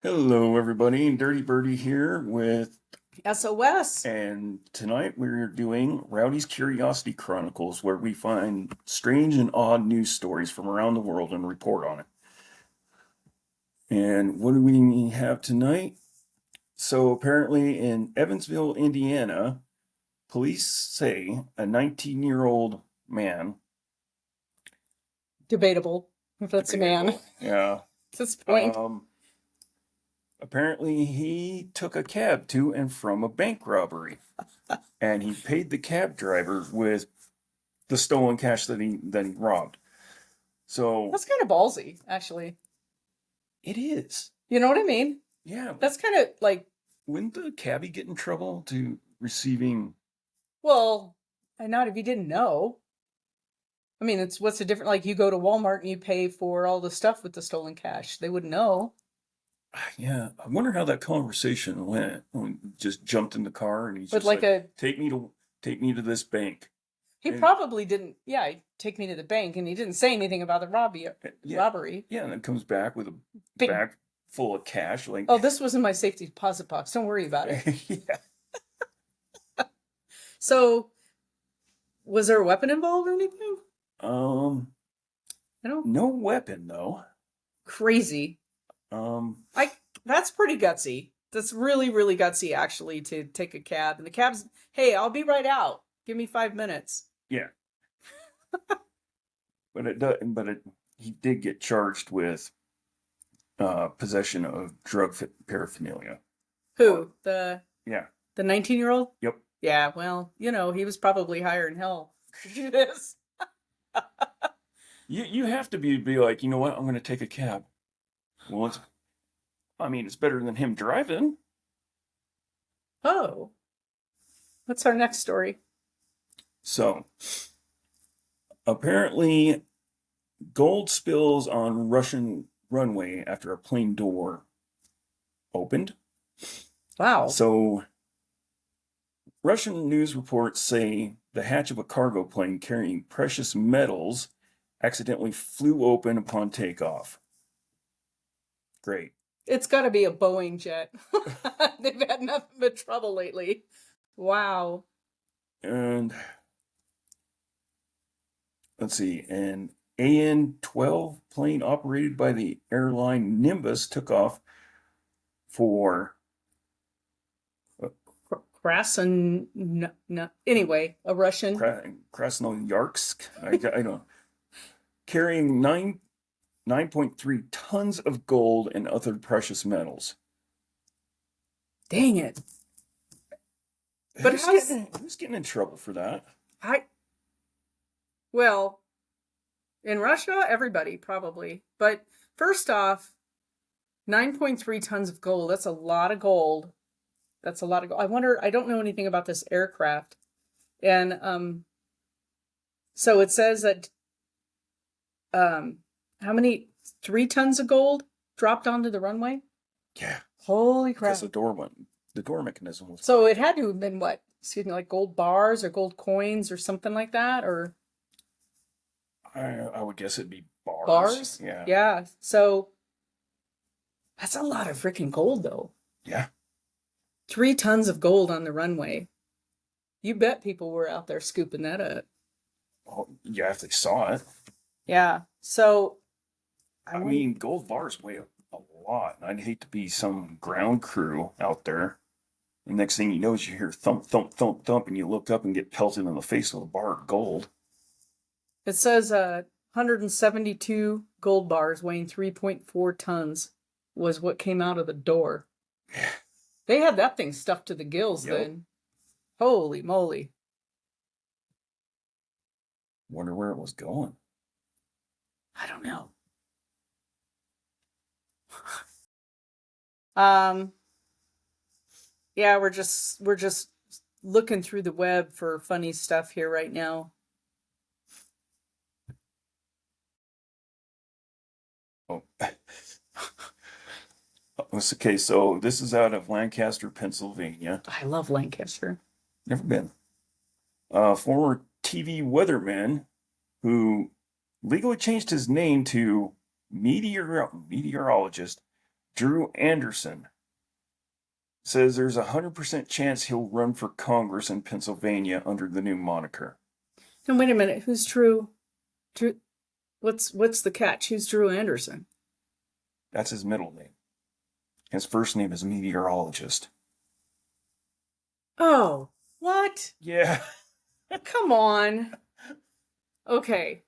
Hello, everybody. Dirty Birdie here with, SOS. and tonight we're doing Rowdy's Curiosity Chronicles, where we find strange and odd news stories from around the world and report on it. And what do we have tonight? So, apparently, in Evansville, Indiana, police say a 19-year-old man, Debatable if that's a man debatable, yeah, at this point. um, apparently he took a cab to and from a bank robbery, and he paid the cab driver with the stolen cash that he robbed. So That's kind of ballsy, actually. it is. You know what I mean? Yeah. That's kind of like, Wouldn't the cabbie get in trouble to receiving? well, and not if you didn't know. I mean, it's what's the difference? Like, you go to Walmart and you pay for all the stuff with the stolen cash. They wouldn't know. Yeah, I wonder how that conversation went. When he just jumped in the car and he's But just like like, a, take me to this bank. he And probably didn't. Yeah, he'd take me to the bank, and he didn't say anything about the yeah, robbery. yeah, and then comes back with a Big. bag full of cash. Like, Oh, this was in my safety deposit box. Don't worry about it. yeah. So, was there a weapon involved or anything? Um, I don't. no weapon though. Crazy. Um, I That's pretty gutsy. That's really, really gutsy, actually, to take a cab. And the cab's, hey, I'll be right out. Give me 5 minutes. yeah, but it does. He did get charged with possession of drug paraphernalia. Who? The Yeah. 19-year-old? Yep. Yeah, well, he was probably higher in hell to do this. You have to be like, you know what? I'm going to take a cab. Well, it's better than him driving. Oh. What's our next story? So apparently, gold spills on Russian runway after a plane door opened. Wow. So Russian news reports say the hatch of a cargo plane carrying precious metals accidentally flew open upon takeoff. Great. It's got to be a Boeing jet. They've had nothing but trouble lately. Wow. And let's see, an AN-12 plane operated by the airline Nimbus took off for Anyway, a Russian. Krasnoyarsk. I don't carrying 9.3 tons of gold and other precious metals. Dang it. But who's getting in trouble for that? Well, in Russia, everybody probably. But first off, 9.3 tons of gold. That's a lot of gold. That's a lot of gold. I don't know anything about this aircraft. And so it says that how many 3 tons of gold dropped onto the runway? Yeah. Holy crap. Because the door mechanism was. So it had to have been what? Excuse me, like gold bars or gold coins or something like that, or I would guess it'd be bars. bars? Yeah. Yeah. So that's a lot of freaking gold, though. Yeah. 3 tons of gold on the runway. You bet people were out there scooping that up. Well, yeah, if they saw it. Yeah. So, I mean, gold bars weigh a lot. I'd hate to be some ground crew out there. The next thing you know is you hear thump, thump, thump, thump, and you look up and get pelted in the face with a bar of gold. it says 172 gold bars weighing 3.4 tons was what came out of the door. They had that thing stuffed to the gills then. Holy moly. Wonder where it was going. I don't know. Yeah, we're just looking through the web for funny stuff here right now. Oh. Okay, so this is out of Lancaster, Pennsylvania. I love Lancaster. Never been. Former TV weatherman who legally changed his name to meteorologist Drew Anderson says there's a 100% chance he'll run for Congress in Pennsylvania under the new moniker. Now wait a minute. Who's Drew? Drew. What's the catch? Who's Drew Anderson? That's his middle name. His first name is meteorologist. Oh, what? Yeah. Come on. Okay.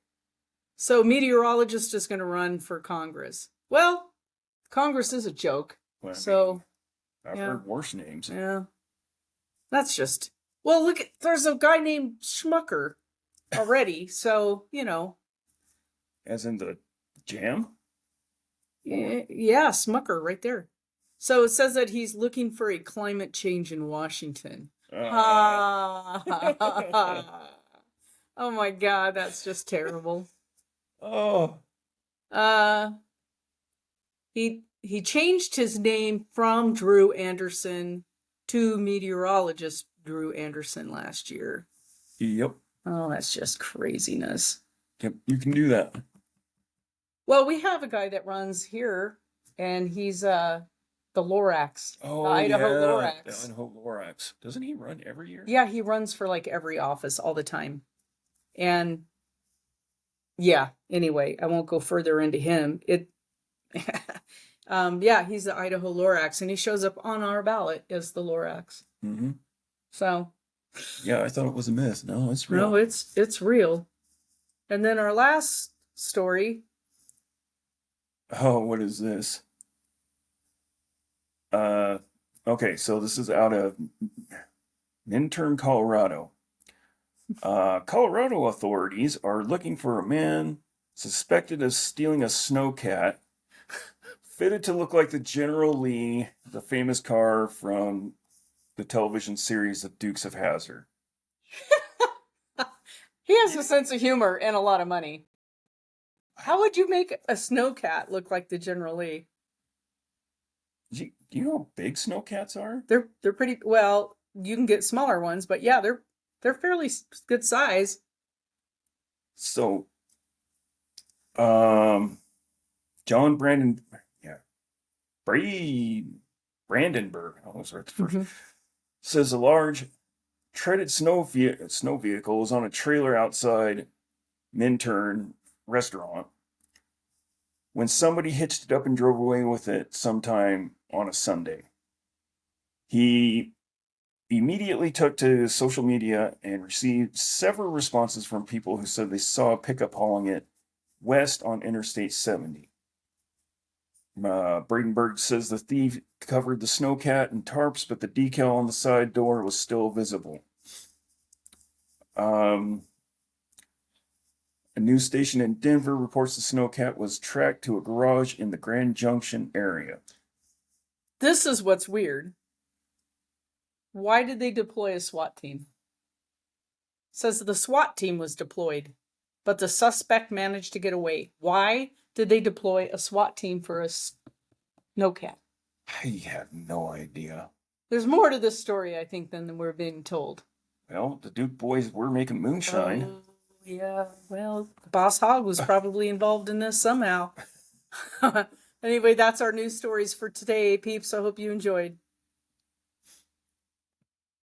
So meteorologist is going to run for Congress. Well, Congress is a joke. Well, So I've yeah. heard worse names. Yeah. That's just, well, look, there's a guy named Schmucker already. So, As in the jam? yeah, Smucker right there. So it says that he's looking for a climate change in Washington. Oh my God, that's just terrible. Oh. He changed his name from Drew Anderson to meteorologist Drew Anderson last year. Yep. Oh, that's just craziness. Yep, you can do that. Well, we have a guy that runs here, and he's the Lorax, Oh, the Idaho yeah, Lorax. the Idaho Lorax. Doesn't he run every year? Yeah, he runs for like every office all the time. And yeah, anyway, I won't go further into him. Yeah, he's the Idaho Lorax, and he shows up on our ballot as the Lorax. Mm-hmm. So yeah, I thought it was a myth. No, it's real. no, it's real. And then our last story. Oh, what is this? Okay, so this is out of Minturn, Colorado. Colorado authorities are looking for a man suspected of stealing a snowcat fitted to look like the General Lee, the famous car from the television series The Dukes of Hazzard. He has a sense of humor and a lot of money. How would you make a snowcat look like the General Lee? Do you know how big snowcats are? They're pretty well. You can get smaller ones, but yeah, they're fairly good size. So, John Brandenburg, I was right the first, says a large treaded snow vehicle was on a trailer outside Minturn restaurant when somebody hitched it up and drove away with it sometime on a Sunday. He immediately took to social media and received several responses from people who said they saw a pickup hauling it west on Interstate 70. Bradenburg says the thief covered the snowcat in tarps, but the decal on the side door was still visible. A news station in Denver reports the snowcat was tracked to a garage in the Grand Junction area. This is what's weird. Why did they deploy a SWAT team? It says the SWAT team was deployed, but the suspect managed to get away. Why did they deploy a SWAT team for a snowcat? I have no idea. There's more to this story, I think, than we're being told. Well, the Duke boys were making moonshine. Yeah, well, Boss Hogg was probably involved in this somehow. Anyway, that's our news stories for today, peeps. I hope you enjoyed.